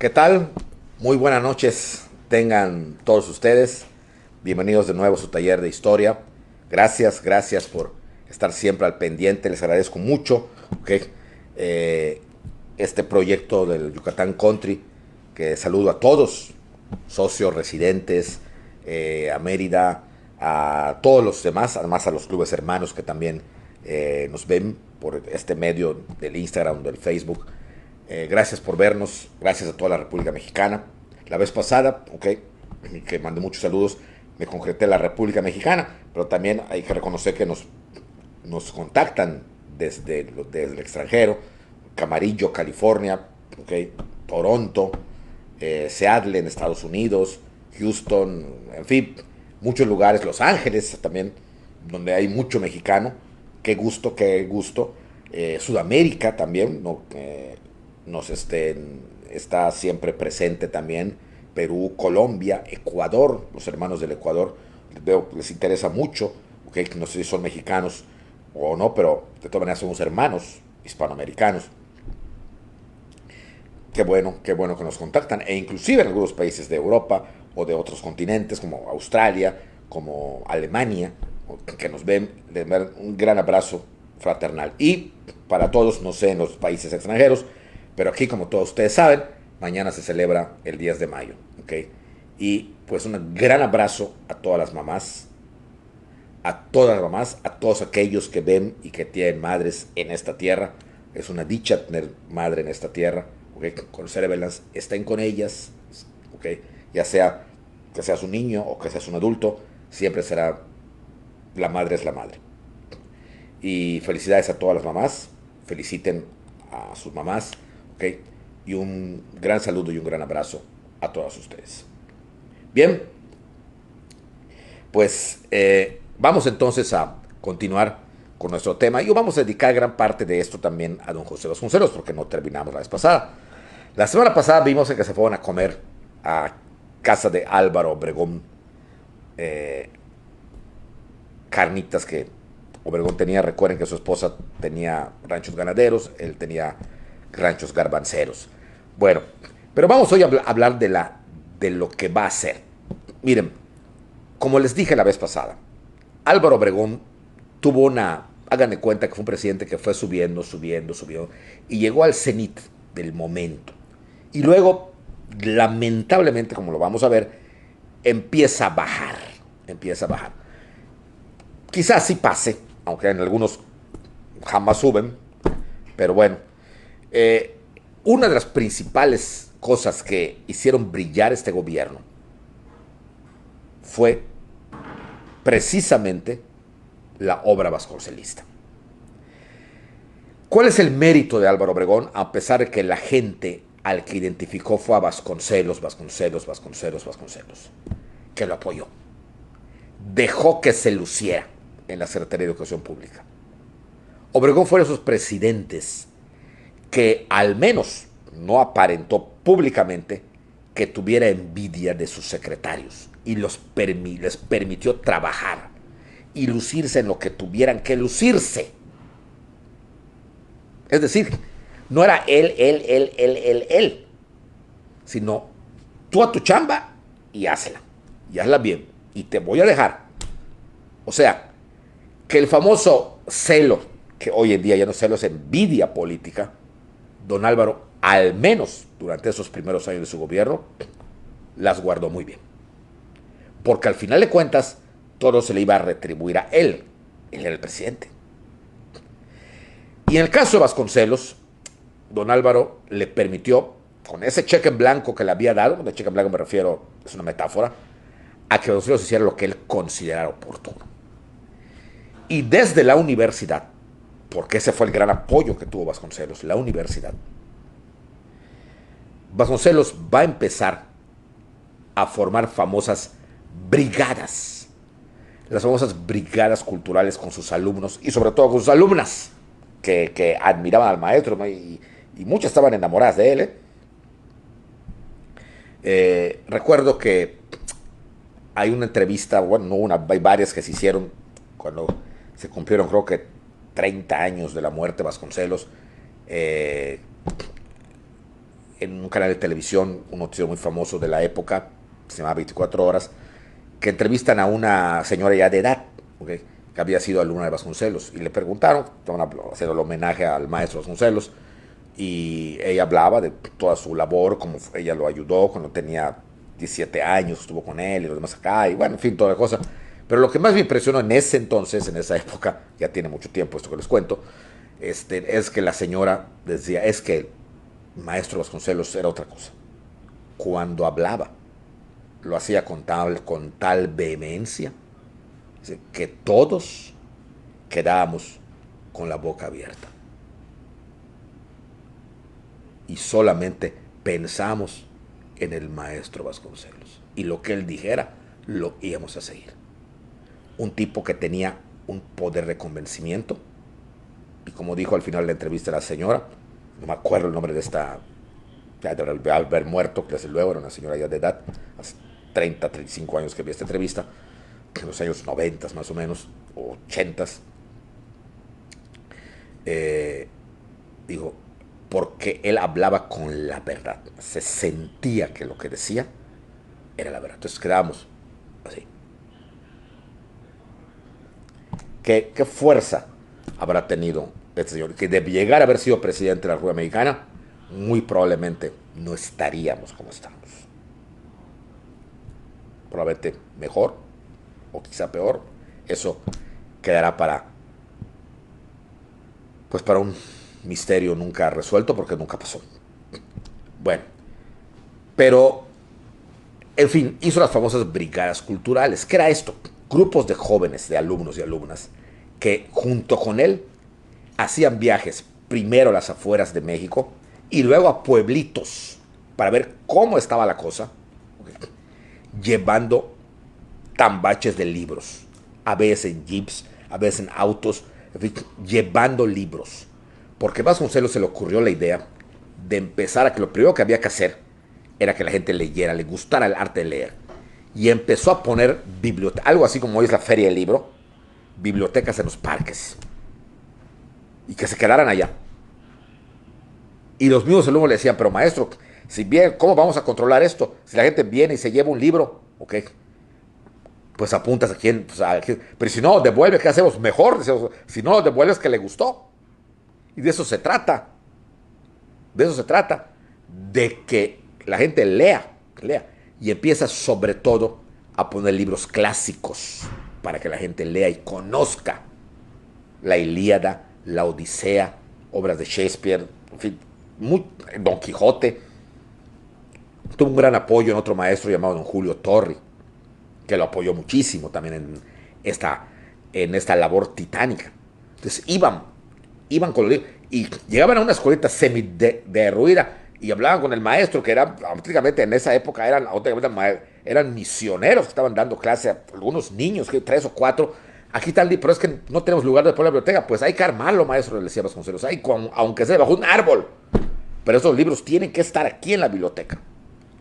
¿Qué tal? Muy buenas noches tengan todos ustedes. Bienvenidos de nuevo a su taller de historia. Gracias por estar siempre al pendiente. Les agradezco mucho. ¿Okay? Este proyecto del Yucatán Country, que saludo a todos, socios, residentes, a Mérida, a todos los demás, además a los clubes hermanos que también nos ven por este medio del Instagram, del Facebook. Gracias por vernos, gracias a toda la República Mexicana. La vez pasada, que mandé muchos saludos, me concreté la República Mexicana, pero también hay que reconocer que nos contactan desde el extranjero, Camarillo, California, Toronto, Seattle en Estados Unidos, Houston, en fin, muchos lugares, Los Ángeles también, donde hay mucho mexicano. Qué gusto, qué gusto. Sudamérica también, ¿no? Está siempre presente también. Perú, Colombia, Ecuador, los hermanos del Ecuador, veo que les interesa mucho, no sé si son mexicanos o no, pero de todas maneras somos hermanos hispanoamericanos. Qué bueno que nos contactan, e inclusive en algunos países de Europa o de otros continentes como Australia, como Alemania, que nos ven, les dan un gran abrazo fraternal. Y para todos, no sé, en los países extranjeros, pero aquí, como todos ustedes saben, mañana se celebra el 10 de mayo, ¿ok? Y pues un gran abrazo a todas las mamás, a todos aquellos que ven y que tienen madres en esta tierra. Es una dicha tener madre en esta tierra, ¿okay? Consérvelas, estén con ellas, ¿okay? Ya sea que seas un niño o que seas un adulto, siempre será, la madre es la madre. Y felicidades a todas las mamás, feliciten a sus mamás, ¿ok? Y un gran saludo y un gran abrazo a todas ustedes. Bien, pues vamos entonces a continuar con nuestro tema y vamos a dedicar gran parte de esto también a don José Vasconcelos, porque no terminamos la vez pasada. La semana pasada vimos en que se fueron a comer a casa de Álvaro Obregón, eh, carnitas que Obregón tenía. Recuerden que su esposa tenía ranchos ganaderos, él tenía ranchos garbanceros. Bueno, pero vamos hoy a hablar de lo que va a ser. Miren, como les dije la vez pasada, Álvaro Obregón tuvo hagan de cuenta que fue un presidente que fue subiendo, y llegó al cenit del momento. Y luego, lamentablemente, como lo vamos a ver, empieza a bajar. Quizás sí pase, aunque en algunos jamás suben, pero bueno. Eh, una de las principales cosas que hicieron brillar este gobierno fue precisamente la obra vasconcelista. ¿Cuál es el mérito de Álvaro Obregón? A pesar de que la gente al que identificó fue a Vasconcelos, que lo apoyó. Dejó que se luciera en la Secretaría de Educación Pública. Obregón fue de esos presidentes que al menos no aparentó públicamente que tuviera envidia de sus secretarios y les permitió trabajar y lucirse en lo que tuvieran que lucirse. Es decir, no era él, sino tú a tu chamba y hazla. Y hazla bien. Y te voy a dejar. O sea, que el famoso celo, que hoy en día ya no es celo, es envidia política, don Álvaro, al menos durante esos primeros años de su gobierno, las guardó muy bien. Porque al final de cuentas, todo se le iba a retribuir a él. Él era el presidente. Y en el caso de Vasconcelos, don Álvaro le permitió, con ese cheque en blanco que le había dado, de cheque en blanco me refiero, es una metáfora, a que Vasconcelos hiciera lo que él considerara oportuno. Y desde la universidad, porque ese fue el gran apoyo que tuvo Vasconcelos, la universidad, Vasconcelos va a empezar a formar famosas brigadas, las famosas brigadas culturales con sus alumnos y sobre todo con sus alumnas, que admiraban al maestro, ¿no? Y muchas estaban enamoradas de él. Recuerdo que hay una entrevista, bueno, no una, hay varias que se hicieron cuando se cumplieron, creo que 30 años de la muerte de Vasconcelos. en un canal de televisión, un noticiero muy famoso de la época, se llamaba 24 horas, que entrevistan a una señora ya de edad, ¿okay?, que había sido alumna de Vasconcelos, y le preguntaron, estaban haciendo el homenaje al maestro Vasconcelos, y ella hablaba de toda su labor, cómo ella lo ayudó cuando tenía 17 años, estuvo con él y los demás acá, y bueno, en fin, toda la cosa. Pero lo que más me impresionó en ese entonces, en esa época, ya tiene mucho tiempo esto que les cuento, es que la señora decía, es que el maestro Vasconcelos era otra cosa. Cuando hablaba, lo hacía con tal vehemencia, que todos quedábamos con la boca abierta. Y solamente pensamos en el maestro Vasconcelos. Y lo que él dijera, lo íbamos a seguir. Un tipo que tenía un poder de convencimiento. Y como dijo al final de la entrevista la señora, no me acuerdo el nombre de esta, ya de haber muerto, que desde luego era una señora ya de edad, hace 30, 35 años que vi esta entrevista, en los años 90 más o menos, o 80. Digo, porque él hablaba con la verdad, se sentía que lo que decía era la verdad. Entonces quedábamos así. ¿Qué fuerza habrá tenido este señor? Que de llegar a haber sido presidente de la República Mexicana, muy probablemente no estaríamos como estamos. Probablemente mejor, o quizá peor. Eso quedará para un misterio nunca resuelto, porque nunca pasó. Bueno, pero, en fin, hizo las famosas brigadas culturales. ¿Qué era esto? Grupos de jóvenes, de alumnos y alumnas, que junto con él hacían viajes primero a las afueras de México y luego a pueblitos para ver cómo estaba la cosa, llevando tambaches de libros, a veces en jeeps, a veces en autos, en fin, llevando libros. Porque a Vasconcelos se le ocurrió la idea de empezar a que lo primero que había que hacer era que la gente leyera, le gustara el arte de leer. Y empezó a poner bibliotecas, algo así como hoy es la feria del libro, bibliotecas en los parques. Y que se quedaran allá. Y los mismos alumnos le decían, pero maestro, si bien, ¿cómo vamos a controlar esto? Si la gente viene y se lleva un libro, ¿ok? Pues apuntas a quién, pues pero si no, devuelve, ¿qué hacemos? Mejor, si no, devuelves que le gustó. Y de eso se trata. De eso se trata. De que la gente lea. Y empieza sobre todo a poner libros clásicos para que la gente lea y conozca la Ilíada, la Odisea, obras de Shakespeare, en fin, Don Quijote. Tuvo un gran apoyo en otro maestro llamado don Julio Torri, que lo apoyó muchísimo también en esta labor titánica. Entonces iban con los libros y llegaban a una escuelita semi derruida y hablaban con el maestro, que era prácticamente en esa época eran misioneros que estaban dando clase a algunos niños, 3 o 4. Aquí está el libro, pero es que no tenemos lugar de poner la biblioteca. Pues hay que armarlo, maestro, le decía Vasconcelos, aunque sea bajo un árbol. Pero esos libros tienen que estar aquí en la biblioteca.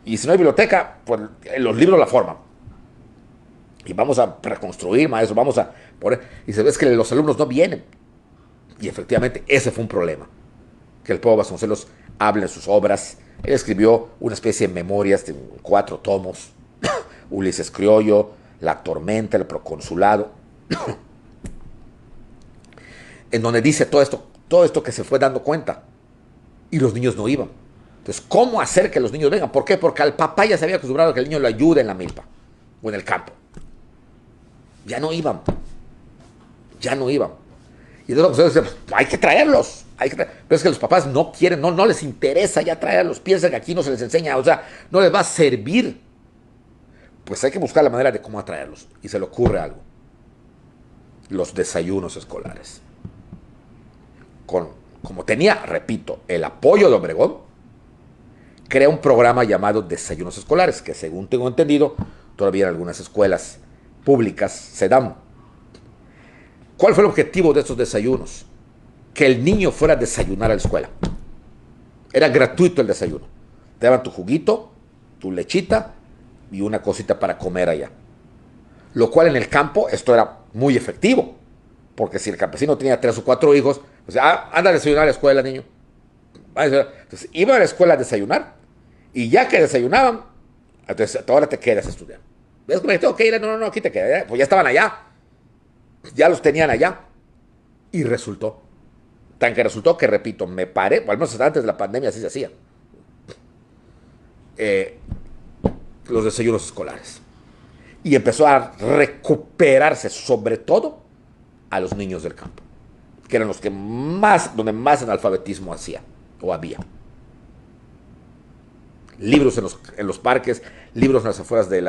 Y si no hay biblioteca, pues los libros la forman. Y vamos a reconstruir, maestro, vamos a poner. Y se ve que los alumnos no vienen. Y efectivamente, ese fue un problema. Que el pueblo Vasconcelos habla en sus obras. Él escribió una especie de memorias de 4 tomos. Ulises Criollo, La Tormenta, El Proconsulado. En donde dice todo esto que se fue dando cuenta. Y los niños no iban. Entonces, ¿cómo hacer que los niños vengan? ¿Por qué? Porque al papá ya se había acostumbrado a que el niño lo ayude en la milpa o en el campo. Ya no iban. Y entonces pues, hay que traerlos. Pero es que los papás no quieren, no les interesa ya traerlos. Piensan que aquí no se les enseña, o sea, no les va a servir. Pues hay que buscar la manera de cómo atraerlos. Y se le ocurre algo. Los desayunos escolares. Como tenía, repito, el apoyo de Obregón, crea un programa llamado Desayunos Escolares, que según tengo entendido, todavía en algunas escuelas públicas se dan. ¿Cuál fue el objetivo de estos desayunos? Que el niño fuera a desayunar a la escuela. Era gratuito el desayuno. Te daban tu juguito, tu lechita y una cosita para comer allá. Lo cual en el campo esto era muy efectivo. Porque si el campesino tenía 3 o 4 hijos, pues anda a desayunar a la escuela, niño. Entonces iban a la escuela a desayunar y ya que desayunaban, entonces ahora te quedas a estudiar. ¿Ves que me tengo que ir? No, aquí te quedas. Pues ya estaban allá, ya los tenían allá. Y resultó, tan que resultó que, repito, me paré, o al menos antes de la pandemia así se hacía, eh, los desayunos escolares. Y empezó a recuperarse, sobre todo, a los niños del campo, que eran los que más, donde más analfabetismo hacía o había. Libros en los parques, libros en las afueras de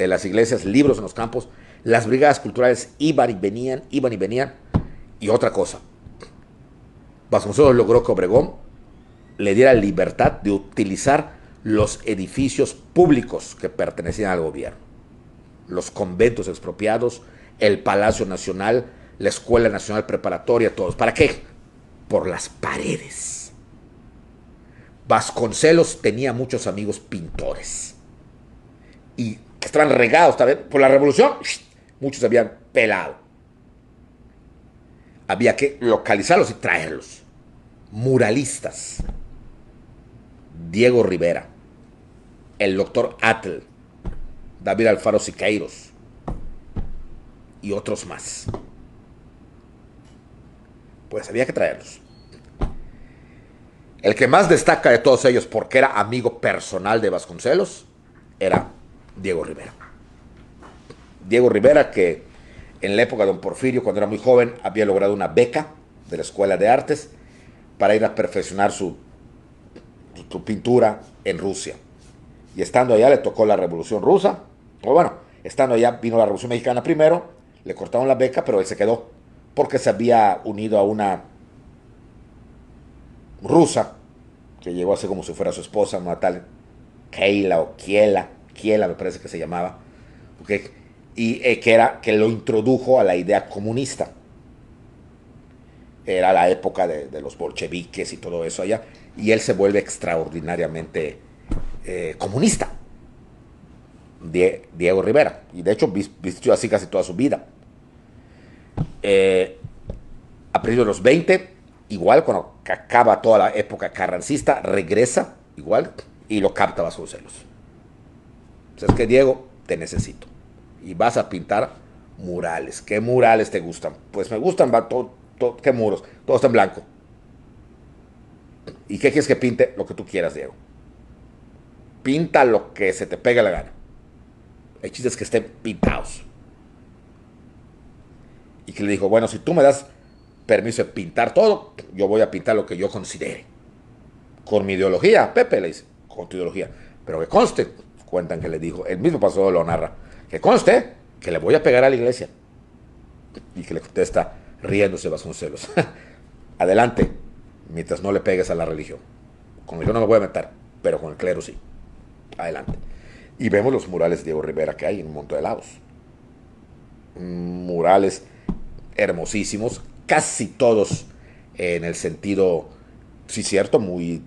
las iglesias, libros en los campos. Las brigadas culturales iban y venían, iban y venían. Y otra cosa, Vasconcelos logró que Obregón le diera libertad de utilizar los edificios públicos que pertenecían al gobierno. Los conventos expropiados, el Palacio Nacional, la Escuela Nacional Preparatoria, todos. ¿Para qué? Por las paredes. Vasconcelos tenía muchos amigos pintores y que estaban regados también por la revolución. Muchos se habían pelado. Había que localizarlos y traerlos. Muralistas. Diego Rivera, el doctor Atl, David Alfaro Siqueiros y otros más. Pues había que traerlos. El que más destaca de todos ellos, porque era amigo personal de Vasconcelos, era Diego Rivera. Diego Rivera, que en la época de don Porfirio, cuando era muy joven, había logrado una beca de la Escuela de Artes para ir a perfeccionar su pintura en Rusia. Y estando allá le tocó la Revolución Rusa. O bueno, estando allá vino la Revolución Mexicana primero, le cortaron la beca, pero él se quedó porque se había unido a una rusa que llegó a ser como si fuera su esposa, una tal Keila o Kiela me parece que se llamaba, ¿okay? Y que lo introdujo a la idea comunista. Era la época de los bolcheviques y todo eso allá, y él se vuelve extraordinariamente comunista. Diego Rivera, y de hecho vistió así casi toda su vida. A principios de los 20, igual cuando acaba toda la época carrancista, regresa igual y lo capta Vasconcelos. O sea, es que Diego, te necesito y vas a pintar murales. ¿Qué murales te gustan? Pues me gustan, ¿qué muros? Todo está en blanco. ¿Y qué quieres que pinte? Lo que tú quieras, Diego. Pinta lo que se te pegue la gana. El chiste es que estén pintados. Y que le dijo, bueno, si tú me das permiso de pintar todo, yo voy a pintar lo que yo considere. Con mi ideología, Pepe le dice, con tu ideología. Pero que conste, cuentan que le dijo, el mismo pasó lo narra, que conste que le voy a pegar a la iglesia. Y que le contesta, riéndose Vasconcelos, adelante, mientras no le pegues a la religión. Con el yo no me voy a meter, pero con el clero sí. Adelante. Y vemos los murales de Diego Rivera que hay en un montón de lados. Murales hermosísimos, casi todos en el sentido, sí cierto, muy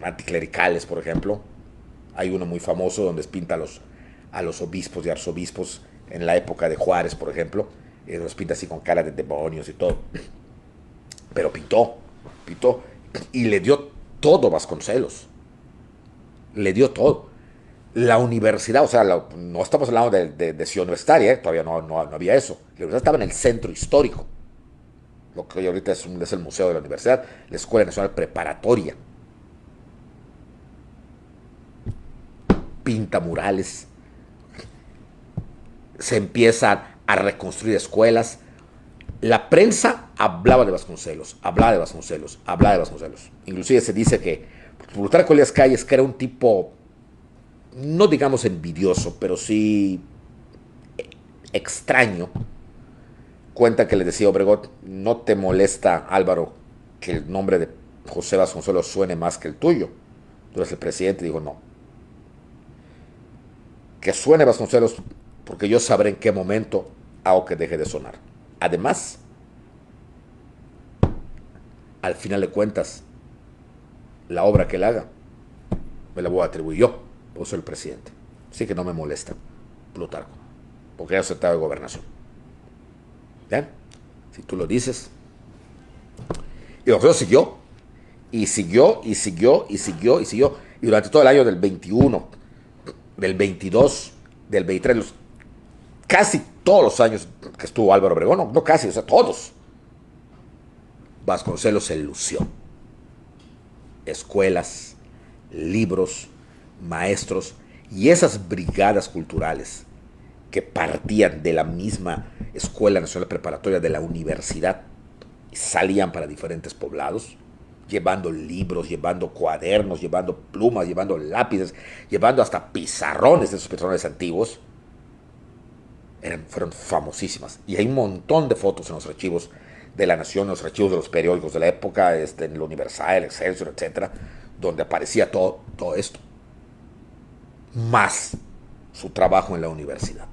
anticlericales, por ejemplo. Hay uno muy famoso donde pinta a los obispos y arzobispos en la época de Juárez, por ejemplo. Los pinta así con cara de demonios y todo. Pero pintó, y le dio todo Vasconcelos. Le dio todo. La universidad, o sea, no estamos hablando de ciudad universitaria, todavía no había eso. La universidad estaba en el centro histórico. Lo que hoy ahorita es el museo de la universidad, la Escuela Nacional Preparatoria. Pinta murales. Se empiezan a reconstruir escuelas. La prensa hablaba de Vasconcelos. Inclusive se dice que Plutarco Elías Calles, que era un tipo, no digamos envidioso, pero sí extraño, cuenta que le decía a Obregón, ¿no te molesta, Álvaro, que el nombre de José Vasconcelos suene más que el tuyo? Tú eres el presidente. Dijo, no. Que suene Vasconcelos, porque yo sabré en qué momento hago que deje de sonar. Además, al final de cuentas, la obra que él haga, me la voy a atribuir yo, por ser el presidente. Así que no me molesta, Plutarco, porque he aceptado de gobernación. ¿Bien? Si tú lo dices. Y Vasconcelos siguió. Y siguió, y siguió, y siguió, y siguió. Y durante todo el año del 21, del 22, del 23, casi todos los años que estuvo Álvaro Obregón, no, no casi, o sea, todos, Vasconcelos se lució. Escuelas, libros, maestros y esas brigadas culturales que partían de la misma Escuela Nacional Preparatoria de la universidad y salían para diferentes poblados, llevando libros, llevando cuadernos, llevando plumas, llevando lápices, llevando hasta pizarrones de esos pizarrones antiguos, fueron famosísimas. Y hay un montón de fotos en los archivos de La Nación, en los archivos de los periódicos de la época, en el Universal, el Excelsior, etcétera, donde aparecía todo esto. Más su trabajo en la universidad.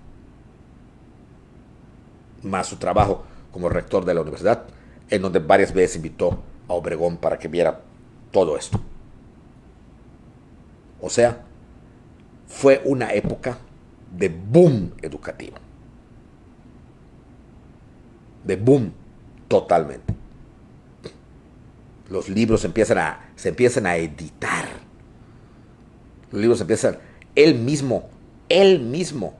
Más su trabajo como rector de la universidad, en donde varias veces invitó a Obregón para que viera todo esto. O sea, fue una época de boom educativo. De boom totalmente. Los libros se empiezan a editar. Los libros empiezan, él mismo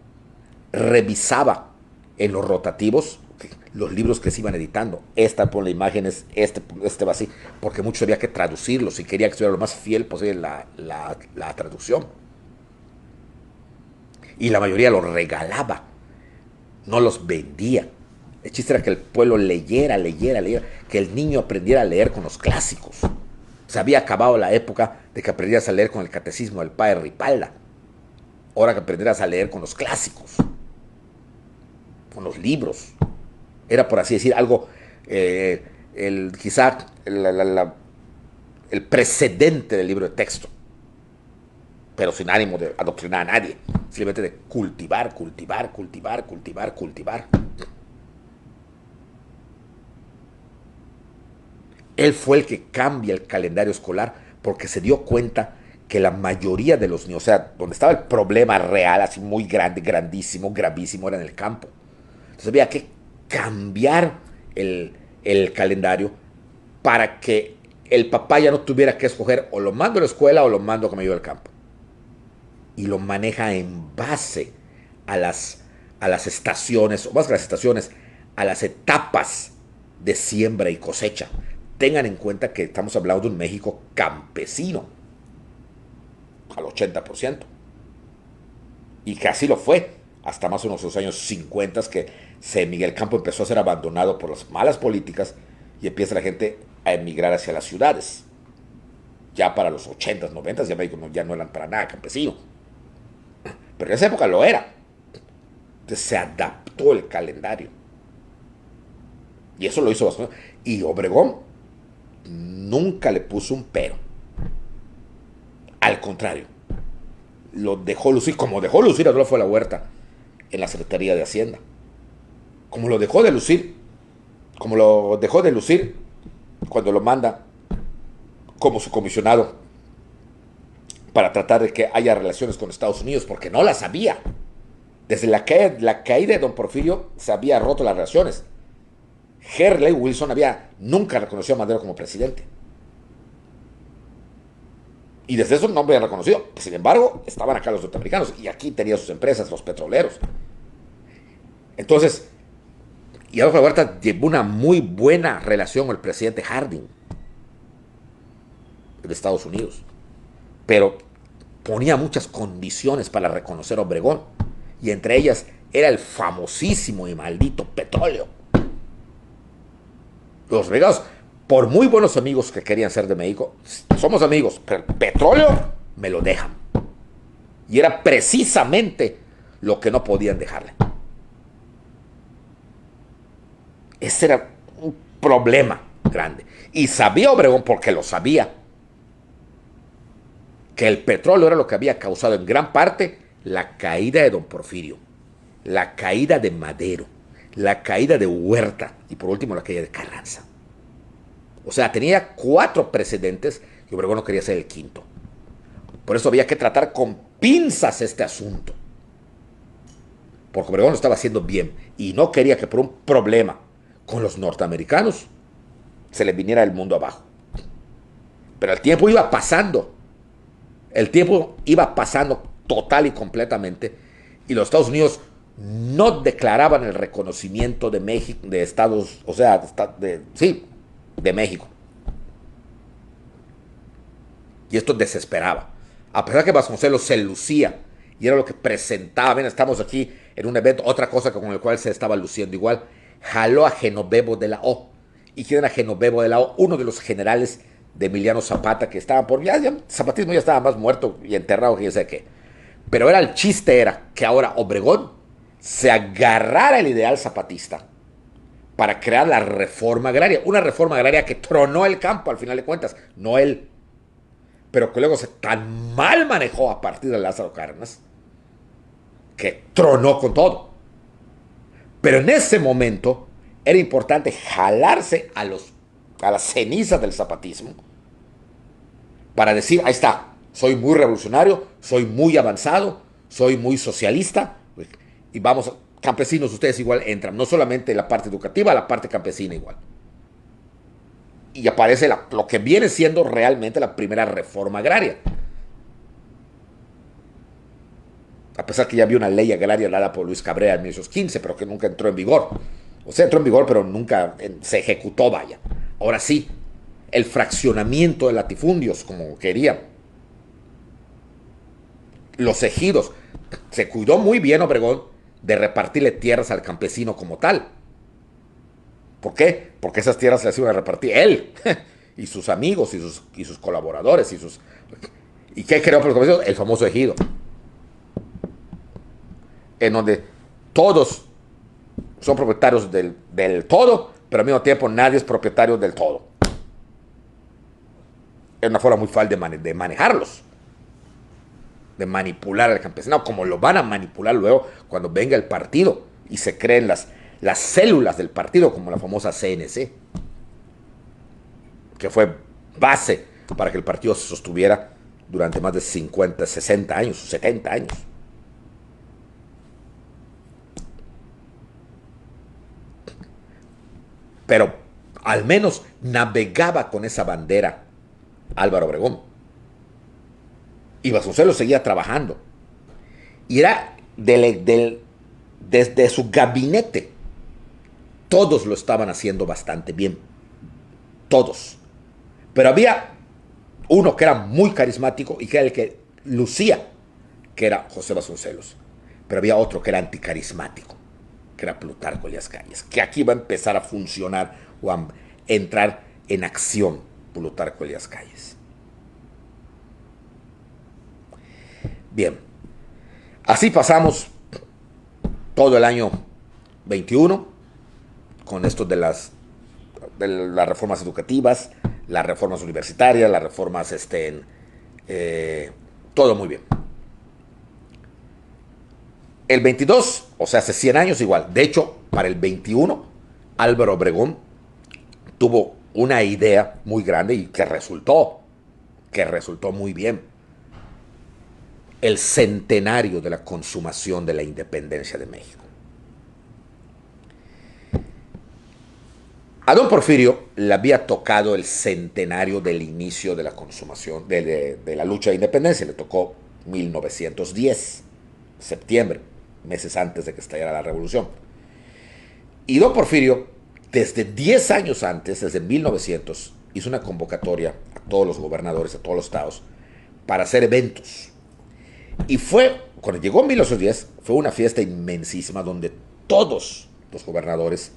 revisaba en los rotativos los libros que se iban editando. Esta por la imagen es este va así, porque mucho había que traducirlos y quería que estuviera lo más fiel posible la traducción. Y la mayoría los regalaba, no los vendía. El chiste era que el pueblo leyera, que el niño aprendiera a leer con los clásicos. Se había acabado la época de que aprendieras a leer con el catecismo del padre Ripalda. Ahora que aprenderás a leer con los clásicos, con los libros. Era, por así decir, algo, quizá el precedente del libro de texto, pero sin ánimo de adoctrinar a nadie, simplemente de cultivar. Él fue el que cambia el calendario escolar porque se dio cuenta que la mayoría de los niños, o sea, donde estaba el problema real, así muy grande, grandísimo, gravísimo, era en el campo. Entonces había que cambiar el calendario para que el papá ya no tuviera que escoger o lo mando a la escuela o lo mando como yo al campo. Y lo maneja en base a las estaciones, o más que las estaciones, a las etapas de siembra y cosecha. Tengan en cuenta que estamos hablando de un México campesino, al 80%. Y casi lo fue, hasta más o menos los años 50, que Miguel Campo empezó a ser abandonado por las malas políticas y empieza la gente a emigrar hacia las ciudades. Ya para los 80s, 90s, ya México ya no eran para nada campesino. Pero en esa época lo era. Entonces se adaptó el calendario. Y eso lo hizo Vasconcelos. Y Obregón nunca le puso un pero. Al contrario, lo dejó lucir, como dejó lucir a Adolfo de la Huerta en la Secretaría de Hacienda. Como lo dejó de lucir cuando lo manda como su comisionado para tratar de que haya relaciones con Estados Unidos, porque no las había. Desde la caída de don Porfirio se había roto las relaciones. Harley Wilson nunca reconoció a Madero como presidente. Y desde eso no había reconocido. Sin embargo, estaban acá los norteamericanos y aquí tenía sus empresas, los petroleros. Entonces, y Adolfo de la Huerta llevó una muy buena relación con el presidente Harding de Estados Unidos. Pero ponía muchas condiciones para reconocer a Obregón. Y entre ellas era el famosísimo y maldito petróleo. Los regados, por muy buenos amigos que querían ser de México, somos amigos, pero el petróleo me lo dejan. Y era precisamente lo que no podían dejarle. Ese era un problema grande. Y sabía Obregón, porque lo sabía, que el petróleo era lo que había causado en gran parte la caída de don Porfirio, la caída de Madero, la caída de Huerta y por último la caída de Carranza. O sea, tenía 4 precedentes y Obregón no quería ser el quinto. Por eso había que tratar con pinzas este asunto. Porque Obregón lo estaba haciendo bien y no quería que por un problema con los norteamericanos se le viniera el mundo abajo. Pero el tiempo iba pasando. El tiempo iba pasando total y completamente. Y los Estados Unidos no declaraban el reconocimiento de México, de Estados, o sea, de México. Y esto desesperaba. A pesar que Vasconcelos se lucía y era lo que presentaba, ven, estamos aquí en un evento, otra cosa con el cual se estaba luciendo igual, jaló a Genovevo de la O. ¿Y quién era Genovevo de la O? Uno de los generales de Emiliano Zapata que estaban por... Ya, zapatismo ya estaba más muerto y enterrado que yo sé qué. Pero el chiste era que ahora Obregón se agarrara el ideal zapatista para crear la reforma agraria. Una reforma agraria que tronó el campo al final de cuentas, no él. Pero que luego se tan mal manejó a partir de Lázaro Cárdenas que tronó con todo. Pero en ese momento era importante jalarse a las cenizas del zapatismo para decir, ahí está, soy muy revolucionario, soy muy avanzado, soy muy socialista, y vamos, campesinos, ustedes igual entran, no solamente la parte educativa, la parte campesina igual. Y aparece lo que viene siendo realmente la primera reforma agraria. A pesar que ya había una ley agraria dada por Luis Cabrera en 1915, pero que nunca entró en vigor. O sea, entró en vigor, pero nunca se ejecutó, vaya. Ahora sí, el fraccionamiento de latifundios, como querían. Los ejidos. Se cuidó muy bien Obregón de repartirle tierras al campesino como tal. ¿Por qué? Porque esas tierras se las iban a repartir él y sus amigos y sus colaboradores. ¿Y qué creó por los campesinos? El famoso ejido. En donde todos son propietarios del todo, pero al mismo tiempo nadie es propietario del todo. Es una forma muy fácil de manejarlos, de manipular al campesino, como lo van a manipular luego cuando venga el partido y se creen las células del partido, como la famosa CNC, que fue base para que el partido se sostuviera durante más de 50, 60 años, 70 años. Pero al menos navegaba con esa bandera Álvaro Obregón. Y Vasconcelos seguía trabajando. Y era desde su gabinete. Todos lo estaban haciendo bastante bien. Todos. Pero había uno que era muy carismático y que era el que lucía, que era José Vasconcelos. Pero había otro que era anticarismático, que era Plutarco Elías Calles, que aquí va a empezar a funcionar o a entrar en acción Plutarco Elías Calles. Bien, así pasamos todo el año 21 con esto de las reformas educativas, las reformas universitarias, las reformas todo muy bien. El 22, o sea, hace 100 años igual. De hecho, para el 21, Álvaro Obregón tuvo una idea muy grande y que resultó muy bien. El centenario de la consumación de la independencia de México. A don Porfirio le había tocado el centenario del inicio de la consumación, de la lucha de independencia. Le tocó 1910, septiembre, meses antes de que estallara la revolución. Y don Porfirio, desde 10 años antes, desde 1900, hizo una convocatoria a todos los gobernadores, a todos los estados, para hacer eventos. Y cuando llegó 1910, fue una fiesta inmensísima donde todos los gobernadores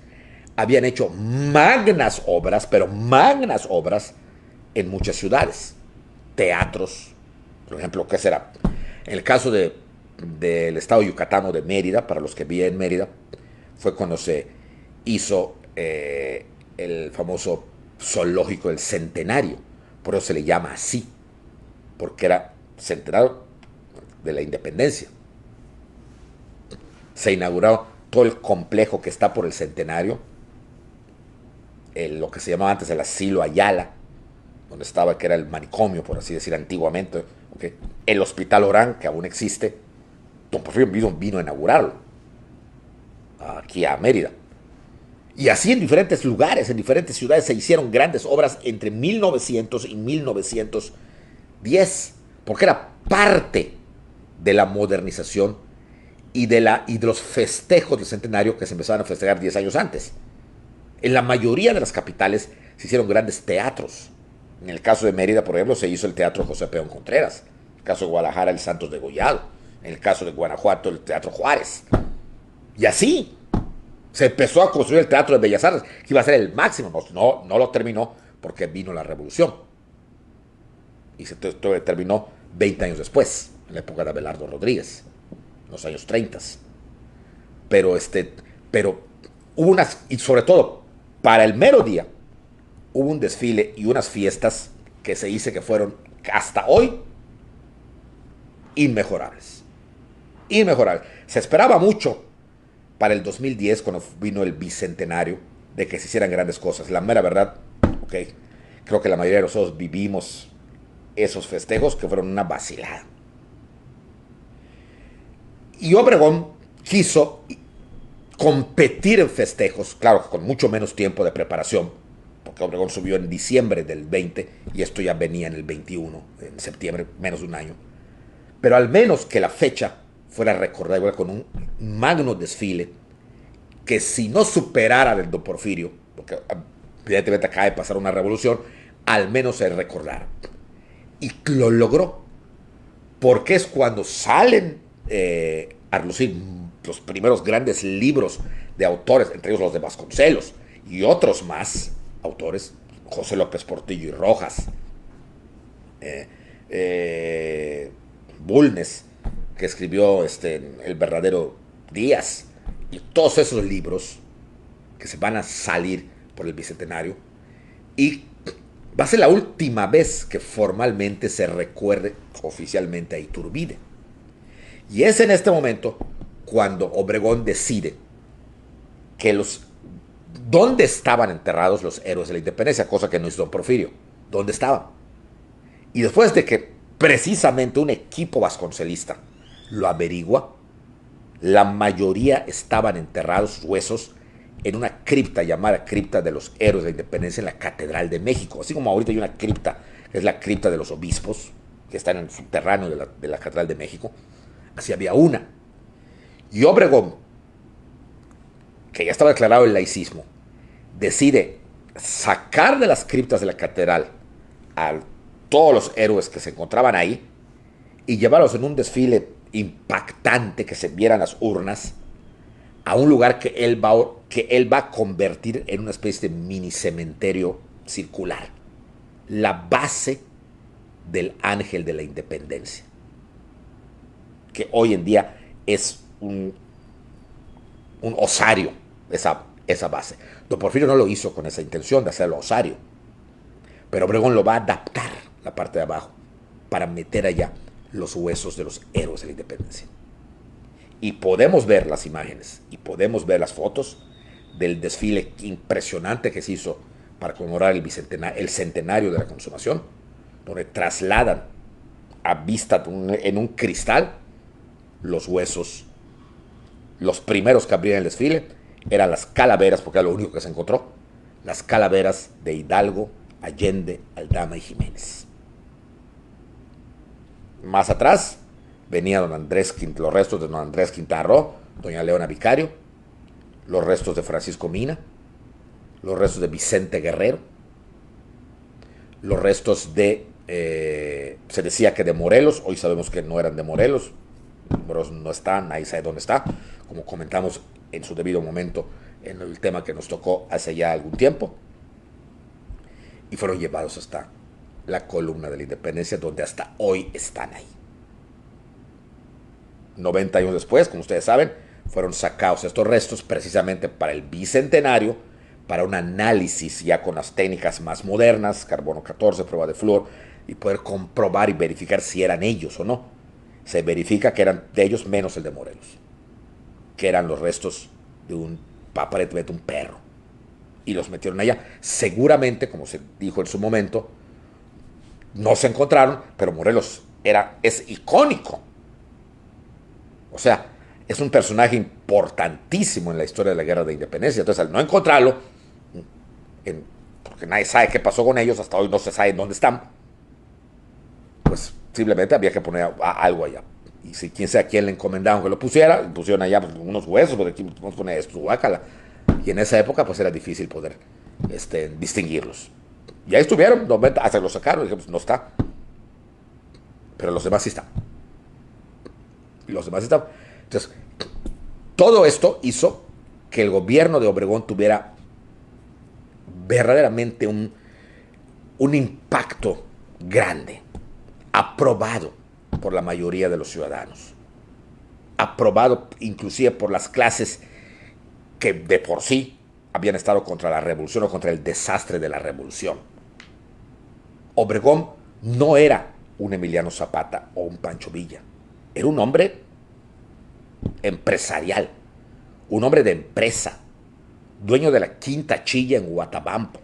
habían hecho magnas obras, pero magnas obras en muchas ciudades. Teatros, por ejemplo, ¿qué será? En el caso del estado yucatano de Mérida, para los que viven en Mérida, fue cuando se hizo el famoso zoológico del Centenario. Por eso se le llama así, porque era centenario de la independencia. Se inauguró todo el complejo que está por el Centenario, lo que se llamaba antes el asilo Ayala, donde estaba, que era el manicomio, por así decir, antiguamente, ¿okay? El hospital Orán, que aún existe. Don Porfirio vino a inaugurarlo aquí a Mérida. Y así en diferentes lugares, en diferentes ciudades se hicieron grandes obras entre 1900 y 1910, porque era parte de la modernización y de los festejos del centenario que se empezaban a festejar 10 años antes. En la mayoría de las capitales se hicieron grandes teatros. En el caso de Mérida, por ejemplo, se hizo el Teatro José Peón Contreras. En el caso de Guadalajara, el Santos Degollado. En el caso de Guanajuato, el Teatro Juárez. Y así se empezó a construir el Teatro de Bellas Artes, que iba a ser el máximo. No lo terminó porque vino la Revolución. Y se terminó 20 años después, en la época de Abelardo Rodríguez, en los años 30. Pero hubo unas, y sobre todo, para el mero día, hubo un desfile y unas fiestas que se dice que fueron, hasta hoy, inmejorables. Inmejorables. Se esperaba mucho para el 2010, cuando vino el bicentenario, de que se hicieran grandes cosas. La mera verdad, okay, creo que la mayoría de nosotros vivimos esos festejos que fueron una vacilada. Y Obregón quiso competir en festejos, claro que con mucho menos tiempo de preparación, porque Obregón subió en diciembre del 20 y esto ya venía en el 21, en septiembre, menos de un año. Pero al menos que la fecha fuera recordada con un magno desfile que, si no superara del Don Porfirio, porque evidentemente acaba de pasar una revolución, al menos se recordara. Y lo logró, porque es cuando salen a relucir los primeros grandes libros de autores, entre ellos los de Vasconcelos y otros más autores, José López Portillo y Rojas, Bulnes, que escribió El verdadero Díaz, y todos esos libros que se van a salir por el Bicentenario, y va a ser la última vez que formalmente se recuerde oficialmente a Iturbide. Y es en este momento cuando Obregón decide que dónde estaban enterrados los héroes de la independencia, cosa que no hizo Don Porfirio. ¿Dónde estaban? Y después de que precisamente un equipo vasconcelista lo averigua, la mayoría estaban enterrados, sus huesos, en una cripta llamada Cripta de los Héroes de la Independencia en la Catedral de México. Así como ahorita hay una cripta, que es la cripta de los obispos, que está en el subterráneo de la Catedral de México, así había una. Y Obregón, que ya estaba declarado el laicismo, decide sacar de las criptas de la catedral a todos los héroes que se encontraban ahí y llevarlos en un desfile impactante, que se vieran las urnas, a un lugar que él va a convertir en una especie de mini cementerio circular, la base del Ángel de la Independencia, que hoy en día es un osario, esa base. Don Porfirio no lo hizo con esa intención de hacerlo osario, pero Obregón lo va a adaptar, la parte de abajo, para meter allá los huesos de los héroes de la independencia. Y podemos ver las imágenes y podemos ver las fotos del desfile impresionante que se hizo para conmemorar el centenario de la consumación, donde trasladan a vista en un cristal los huesos. Los primeros que abrían el desfile eran las calaveras, porque era lo único que se encontró, las calaveras de Hidalgo, Allende, Aldama y Jiménez. Más atrás venía los restos de don Andrés Quintana Roo, doña Leona Vicario, los restos de Francisco Mina, los restos de Vicente Guerrero, los restos de, se decía que de Morelos, hoy sabemos que no eran de Morelos no está, nadie sabe dónde está, como comentamos en su debido momento en el tema que nos tocó hace ya algún tiempo, y fueron llevados hasta la columna de la Independencia, donde hasta hoy están ahí. 90 años después, como ustedes saben, fueron sacados estos restos precisamente para el bicentenario, para un análisis ya con las técnicas más modernas, carbono 14, prueba de flúor, y poder comprobar y verificar si eran ellos o no. Se verifica que eran de ellos menos el de Morelos, que eran los restos de aparentemente un perro, y los metieron allá. Seguramente, como se dijo en su momento, no se encontraron, pero Morelos es icónico. O sea, es un personaje importantísimo en la historia de la Guerra de Independencia. Entonces, al no encontrarlo, porque nadie sabe qué pasó con ellos, hasta hoy no se sabe dónde están, pues simplemente había que poner algo allá. Y si quien sea quien le encomendaron que lo pusiera, pusieron allá pues, unos huesos, porque aquí vamos a poner esto, guácala. Y en esa época pues era difícil poder distinguirlos. Y ahí estuvieron, hasta lo sacaron, y dije, pues no está. Pero los demás sí están. Los demás están. Entonces, todo esto hizo que el gobierno de Obregón tuviera verdaderamente un impacto grande, aprobado por la mayoría de los ciudadanos, aprobado inclusive por las clases que de por sí habían estado contra la revolución o contra el desastre de la revolución. Obregón no era un Emiliano Zapata o un Pancho Villa, era un hombre empresarial, un hombre de empresa, dueño de la Quinta Chilla en Guatabampo,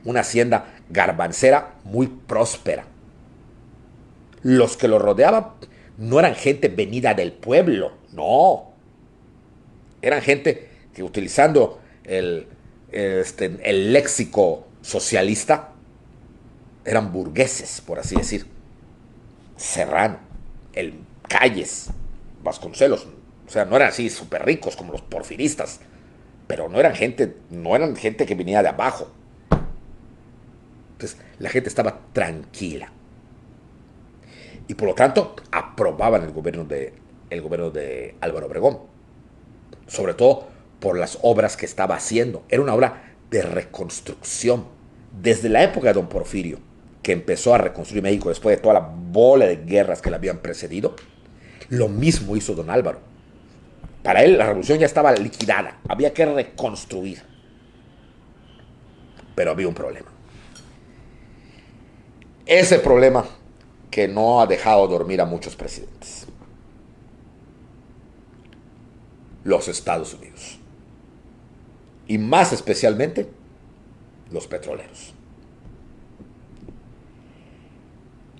una hacienda garbancera muy próspera. Los que lo rodeaban no eran gente venida del pueblo, no. Eran gente que utilizando el léxico socialista, eran burgueses, por así decir. Serrano, Calles, Vasconcelos, o sea, no eran así súper ricos como los porfiristas, pero no eran gente que venía de abajo. Entonces, la gente estaba tranquila. Y por lo tanto, aprobaban el gobierno de Álvaro Obregón. Sobre todo por las obras que estaba haciendo. Era una obra de reconstrucción. Desde la época de don Porfirio, que empezó a reconstruir México después de toda la bola de guerras que le habían precedido, lo mismo hizo don Álvaro. Para él la revolución ya estaba liquidada. Había que reconstruir. Pero había un problema. Ese problema que no ha dejado dormir a muchos presidentes. Los Estados Unidos. Y más especialmente, los petroleros.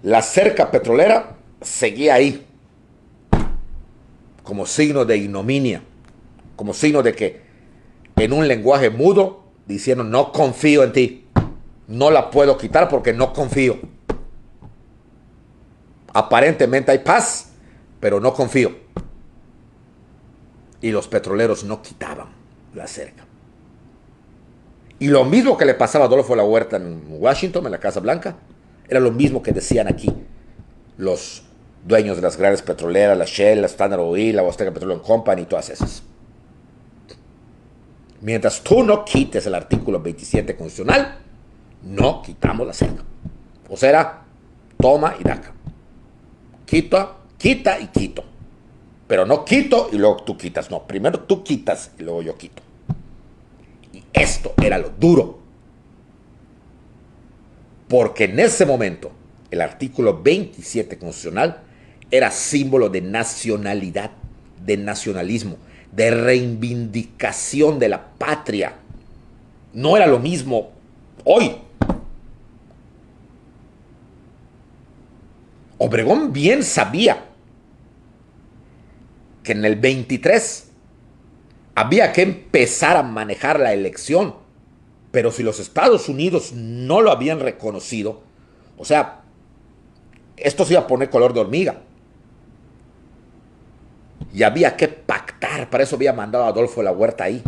La cerca petrolera seguía ahí, como signo de ignominia, como signo de que, en un lenguaje mudo, diciendo, no confío en ti, no la puedo quitar porque no confío. Aparentemente hay paz, pero no confío. Y los petroleros no quitaban la cerca. Y lo mismo que le pasaba a Adolfo de la Huerta en Washington, en la Casa Blanca, era lo mismo que decían aquí los dueños de las grandes petroleras, la Shell, la Standard Oil, la Azteca Petroleum Company y todas esas. Mientras tú no quites el artículo 27 constitucional, no quitamos la cerca. O sea, era toma y daca. Quita y quito. Pero no quito y luego tú quitas. No, primero tú quitas y luego yo quito. Y esto era lo duro. Porque en ese momento el artículo 27 constitucional era símbolo de nacionalidad, de nacionalismo, de reivindicación de la patria. No era lo mismo hoy. Obregón bien sabía que en el 23 había que empezar a manejar la elección, pero si los Estados Unidos no lo habían reconocido, o sea, esto se iba a poner color de hormiga. Y había que pactar, para eso había mandado a Adolfo de la Huerta ahí.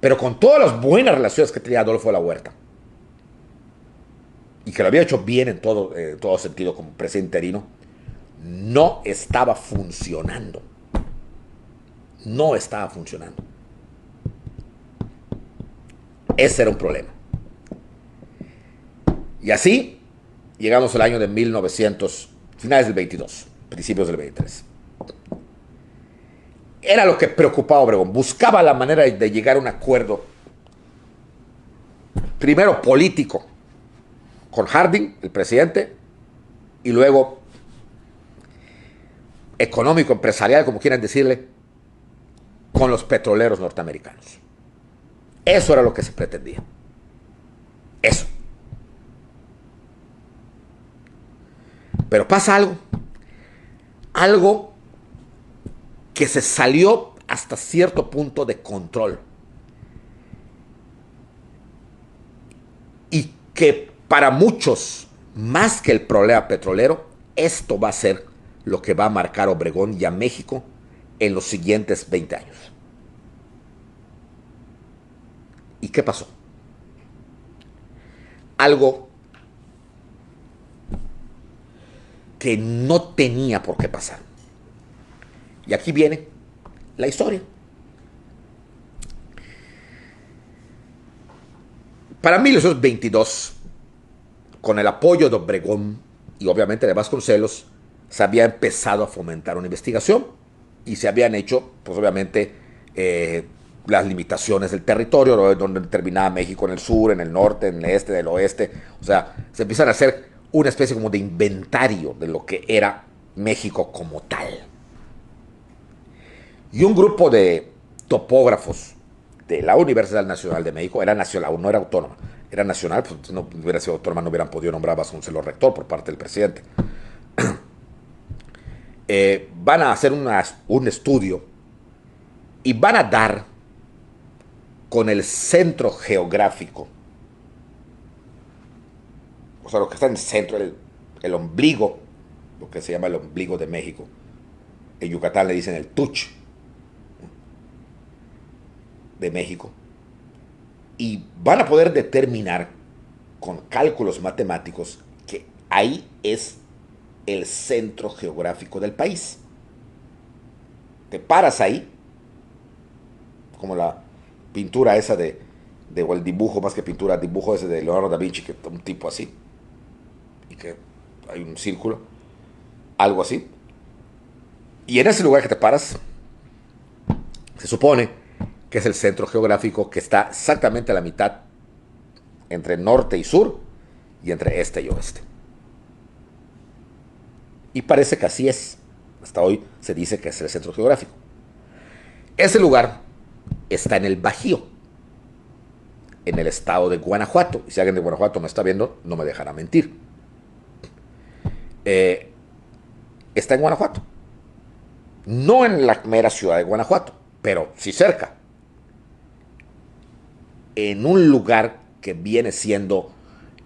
Pero con todas las buenas relaciones que tenía Adolfo de la Huerta, y que lo había hecho bien en todo sentido como presidente interino, no estaba funcionando. No estaba funcionando. Ese era un problema. Y así llegamos al año de 1900, finales del 22, principios del 23. Era lo que preocupaba a Obregón. Buscaba la manera de llegar a un acuerdo, primero político, con Harding, el presidente, y luego económico, empresarial, como quieran decirle, con los petroleros norteamericanos. Eso era lo que se pretendía. Eso. Pero pasa algo. Algo que se salió hasta cierto punto de control y que para muchos, más que el problema petrolero, esto va a ser lo que va a marcar a Obregón y a México en los siguientes 20 años. ¿Y qué pasó? Algo que no tenía por qué pasar. Y aquí viene la historia. Para 1922, con el apoyo de Obregón y obviamente de Vasconcelos, se había empezado a fomentar una investigación y se habían hecho, pues obviamente, las limitaciones del territorio, donde terminaba México, en el sur, en el norte, en el este, del oeste. O sea, se empiezan a hacer una especie como de inventario de lo que era México como tal. Y un grupo de topógrafos de la Universidad Nacional de México, era nacional, no era autónoma, era nacional, pues no hubiera sido autónoma, no hubieran podido nombrar a Vasconcelos rector por parte del presidente. Van a hacer un estudio y van a dar con el centro geográfico, o sea, lo que está en el centro, el ombligo, lo que se llama el ombligo de México. En Yucatán le dicen el tuch de México. Y van a poder determinar con cálculos matemáticos que ahí es el centro geográfico del país. Te paras ahí, como la pintura esa o el dibujo, más que pintura, dibujo ese de Leonardo da Vinci, que un tipo así, y que hay un círculo, algo así. Y en ese lugar que te paras, se supone que es el centro geográfico que está exactamente a la mitad entre norte y sur y entre este y oeste. Y parece que así es. Hasta hoy se dice que es el centro geográfico. Ese lugar está en el Bajío, en el estado de Guanajuato. Y si alguien de Guanajuato me está viendo, no me dejará mentir. Está en Guanajuato. No en la mera ciudad de Guanajuato, pero sí cerca. En un lugar que viene siendo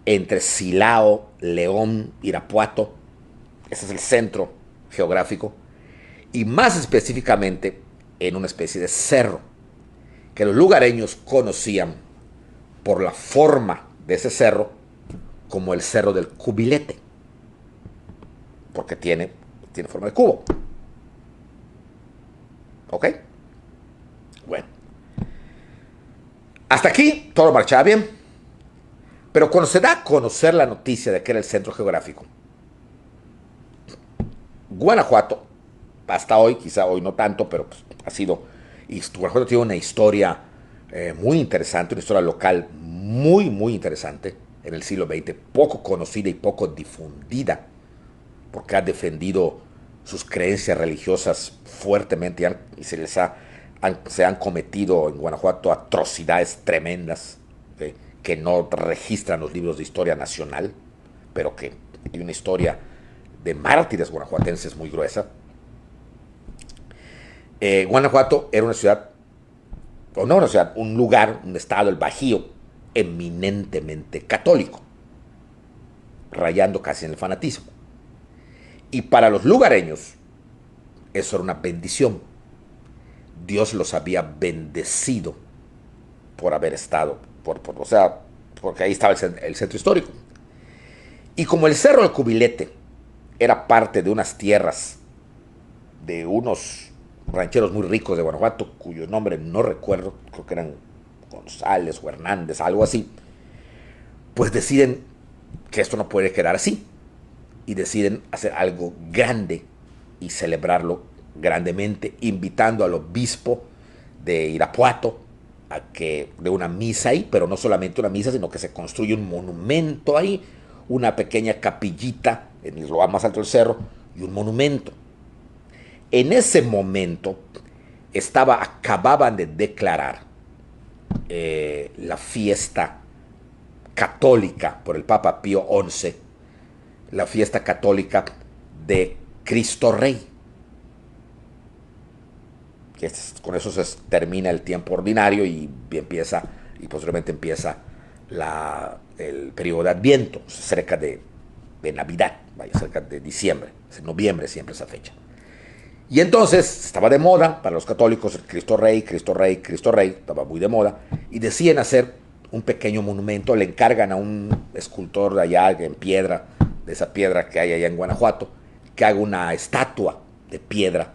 entre Silao, León, Irapuato. Ese es el centro geográfico. Y más específicamente en una especie de cerro que los lugareños conocían por la forma de ese cerro como el Cerro del Cubilete, porque tiene forma de cubo. ¿Ok? Bueno. Hasta aquí todo marchaba bien. Pero cuando se da a conocer la noticia de que era el centro geográfico, Guanajuato, hasta hoy, quizá hoy no tanto, pero pues, ha sido, y Guanajuato tiene una historia muy interesante, una historia local muy, muy interesante en el siglo XX, poco conocida y poco difundida, porque ha defendido sus creencias religiosas fuertemente y se han cometido en Guanajuato atrocidades tremendas, ¿okay?, que no registran los libros de historia nacional, pero que hay una historia de mártires guanajuatenses muy gruesa. Guanajuato era una ciudad, o no una ciudad, un lugar, un estado, el Bajío, eminentemente católico, rayando casi en el fanatismo. Y para los lugareños, eso era una bendición. Dios los había bendecido por haber estado, o sea, porque ahí estaba el centro histórico. Y como el Cerro del Cubilete era parte de unas tierras de unos rancheros muy ricos de Guanajuato, cuyo nombre no recuerdo, creo que eran González o Hernández, algo así, pues deciden que esto no puede quedar así y deciden hacer algo grande y celebrarlo grandemente, invitando al obispo de Irapuato a que dé una misa ahí, pero no solamente una misa, sino que se construye un monumento ahí, una pequeña capillita en el lugar más alto del cerro y un monumento. En ese momento acababan de declarar la fiesta católica por el Papa Pío XI, la fiesta católica de Cristo Rey. Con eso se termina el tiempo ordinario y posteriormente empieza el periodo de Adviento, cerca de Navidad, cerca de diciembre, en noviembre siempre esa fecha. Y entonces estaba de moda para los católicos el Cristo Rey, Cristo Rey, Cristo Rey, estaba muy de moda, y deciden hacer un pequeño monumento, le encargan a un escultor de allá en piedra, de esa piedra que hay allá en Guanajuato, que haga una estatua de piedra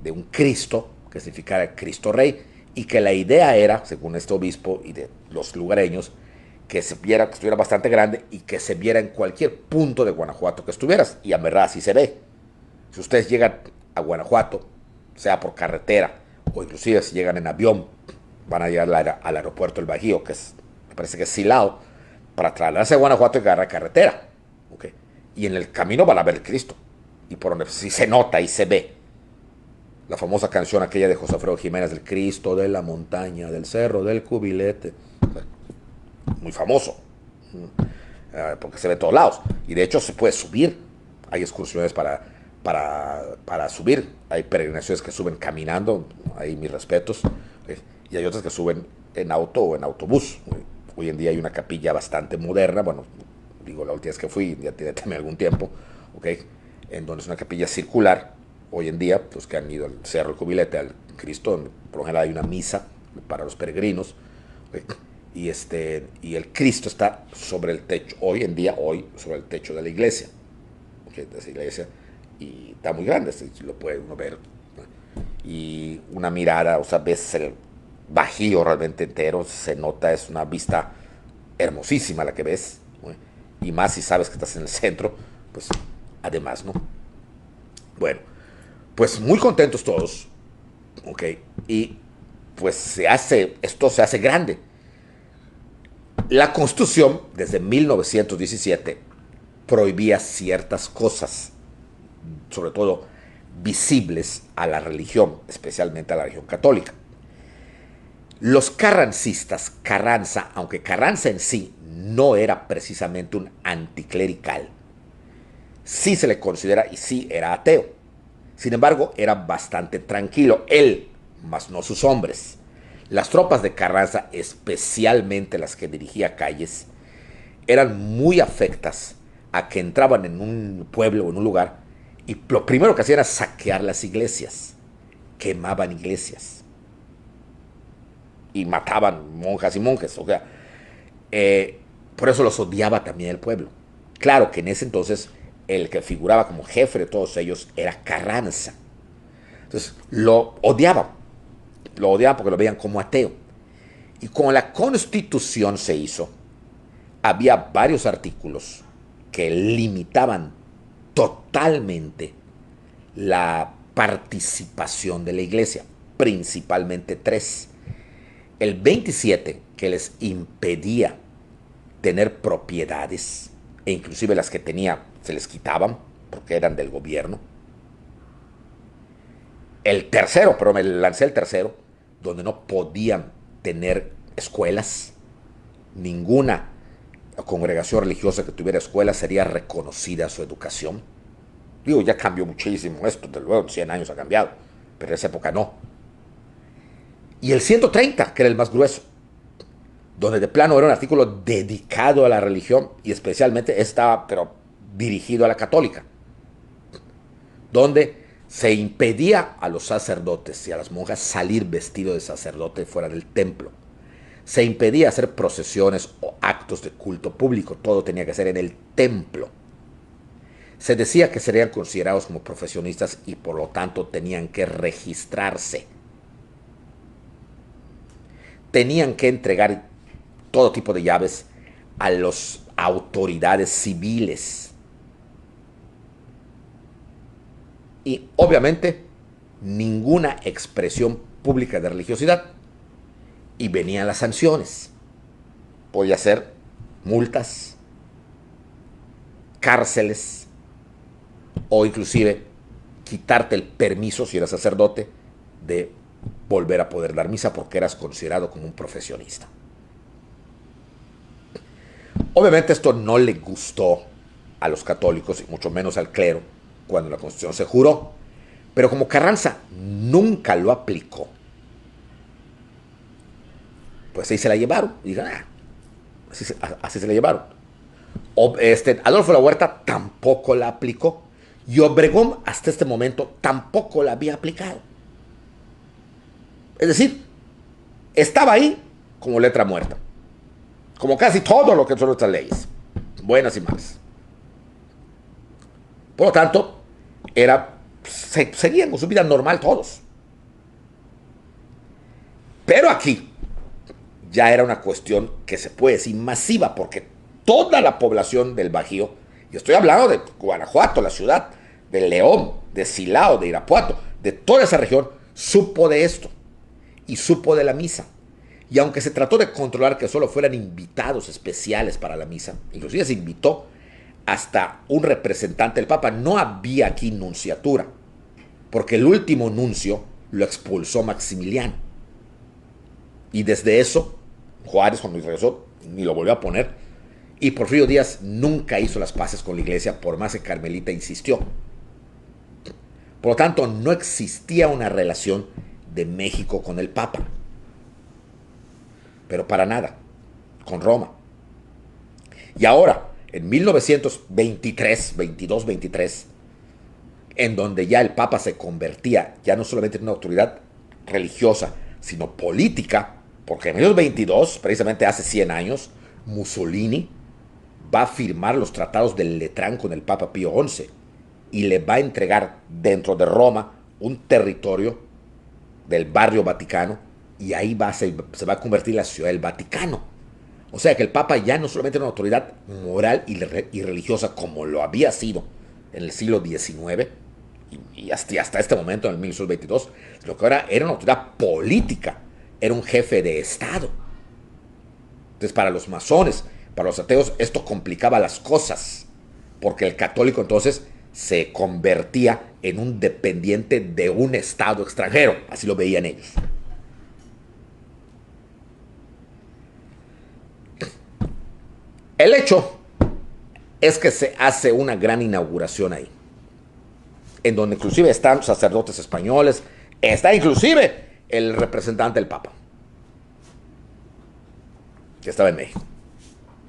de un Cristo, que significara Cristo Rey, y que la idea era, según este obispo y de los lugareños, que se viera, que estuviera bastante grande y que se viera en cualquier punto de Guanajuato que estuvieras, y en verdad así se ve. Si ustedes llegan a Guanajuato, sea por carretera o inclusive si llegan en avión, van a llegar al aeropuerto del Bajío, que me parece que es Silao, para trasladarse a Guanajuato y agarrar carretera, ¿okay? Y en el camino van a ver el Cristo, y por donde sí se nota y se ve la famosa canción aquella de José Alfredo Jiménez, del Cristo de la montaña, del cerro, del cubilete, muy famoso, porque se ve en todos lados, y de hecho se puede subir, hay excursiones para subir, hay peregrinaciones que suben caminando, hay mis respetos, y hay otras que suben en auto o en autobús. Hoy en día hay una capilla bastante moderna, bueno, digo, la última vez que fui, ya tiene también algún tiempo, en donde es una capilla circular. Hoy en día, los que han ido al Cerro del Cubilete, al Cristo, por lo general hay una misa para los peregrinos, y el Cristo está sobre el techo, hoy sobre el techo de la iglesia, de esa iglesia, y está muy grande, lo puede uno ver, y una mirada, o sea, ves el Bajío realmente entero, se nota, es una vista hermosísima la que ves, ¿no? Y más si sabes que estás en el centro, pues además, ¿no? Bueno, pues muy contentos todos, ¿ok? Y pues esto se hace grande. La Constitución, desde 1917, prohibía ciertas cosas, sobre todo visibles a la religión, especialmente a la religión católica. Los carrancistas, Carranza, aunque Carranza en sí no era precisamente un anticlerical, sí se le considera y sí era ateo. Sin embargo, era bastante tranquilo, él, mas no sus hombres. Las tropas de Carranza, especialmente las que dirigía Calles, eran muy afectas a que entraban en un pueblo o en un lugar y lo primero que hacían era saquear las iglesias, quemaban iglesias y mataban monjas y monjes. O sea, por eso los odiaba también el pueblo. Claro que en ese entonces el que figuraba como jefe de todos ellos era Carranza. Entonces lo odiaban porque lo veían como ateo. Y cuando la Constitución se hizo, había varios artículos que limitaban totalmente la participación de la iglesia, principalmente tres. El 27, que les impedía tener propiedades, e inclusive las que tenía se les quitaban porque eran del gobierno. El tercero, pero me lancé el tercero, donde no podían tener escuelas. Ninguna congregación religiosa que tuviera escuelas sería reconocida su educación. Digo, ya cambió muchísimo esto, de luego, 100 años ha cambiado, pero en esa época no. Y el 130, que era el más grueso, donde de plano era un artículo dedicado a la religión y especialmente estaba, pero dirigido a la católica, donde se impedía a los sacerdotes y a las monjas salir vestidos de sacerdote fuera del templo. Se impedía hacer procesiones o actos de culto público, todo tenía que ser en el templo. Se decía que serían considerados como profesionistas y por lo tanto tenían que registrarse. Tenían que entregar todo tipo de llaves a las autoridades civiles. Y obviamente ninguna expresión pública de religiosidad. Y venían las sanciones. Podía ser multas, cárceles o inclusive quitarte el permiso, si eras sacerdote, de volver a poder dar misa porque eras considerado como un profesionista. Obviamente esto no le gustó a los católicos y mucho menos al clero cuando la Constitución se juró, Pero como Carranza nunca lo aplicó, pues ahí se la llevaron. Y digan, así se la llevaron. Adolfo de la Huerta tampoco la aplicó. Y Obregón hasta este momento tampoco la había aplicado. Es decir, estaba ahí como letra muerta. Como casi todo lo que son nuestras leyes. Buenas y malas. Por lo tanto, seguían con su vida normal todos. Pero aquí ya era una cuestión que se puede decir masiva, porque toda la población del Bajío, y estoy hablando de Guanajuato, la ciudad, de León, de Silao, de Irapuato, de toda esa región, supo de esto y supo de la misa. Y aunque se trató de controlar que solo fueran invitados especiales para la misa, inclusive se invitó hasta un representante del Papa, no había aquí nunciatura, porque el último nuncio lo expulsó Maximiliano. Y desde eso, Juárez, cuando regresó, ni lo volvió a poner. Y Porfirio Díaz nunca hizo las paces con la iglesia, por más que Carmelita insistió. Por lo tanto, no existía una relación de México con el Papa. Pero para nada, con Roma. Y ahora, en 1923, 22, 23, en donde ya el Papa se convertía ya no solamente en una autoridad religiosa, sino política, porque en 1922, precisamente hace 100 años, Mussolini va a firmar los tratados del Letrán con el Papa Pío XI y le va a entregar dentro de Roma un territorio del barrio Vaticano, y ahí se va a convertir la ciudad del Vaticano. O sea que el Papa ya no solamente era una autoridad moral y religiosa como lo había sido en el siglo XIX y hasta este momento, en el 1922, lo que ahora era una autoridad política, era un jefe de Estado. Entonces, para los masones, para los ateos, esto complicaba las cosas, porque el católico entonces se convertía en un dependiente de un Estado extranjero, así lo veían ellos. El hecho es que se hace una gran inauguración ahí, en donde inclusive están sacerdotes españoles, está inclusive el representante del Papa, que estaba en México,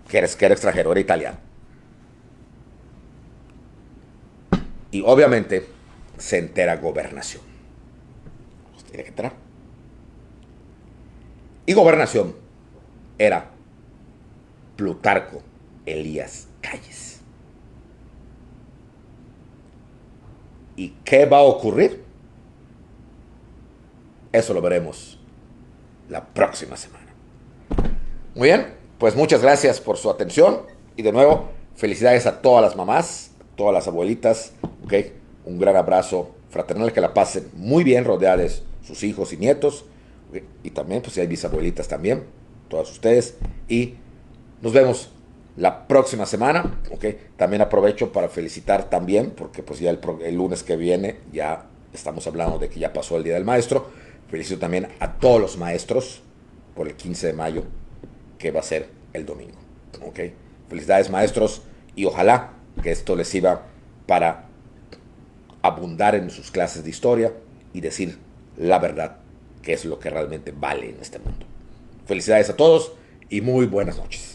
que era extranjero, era italiano. Y obviamente se entera Gobernación. Pues tiene que entrar. Y Gobernación era Plutarco Elías Calles. ¿Y qué va a ocurrir? Eso lo veremos la próxima semana. Muy bien, pues muchas gracias por su atención. Y de nuevo, felicidades a todas las mamás, todas las abuelitas. ¿Okay? Un gran abrazo fraternal, que la pasen muy bien rodeadas de sus hijos y nietos. ¿Okay? Y también, pues si hay bisabuelitas también, todas ustedes. Y nos vemos la próxima semana. ¿Okay? También aprovecho para felicitar también, porque pues ya el lunes que viene ya estamos hablando de que ya pasó el Día del Maestro. Felicito también a todos los maestros por el 15 de mayo, que va a ser el domingo. ¿Okay? Felicidades, maestros, y ojalá que esto les sirva para abundar en sus clases de historia y decir la verdad, que es lo que realmente vale en este mundo. Felicidades a todos y muy buenas noches.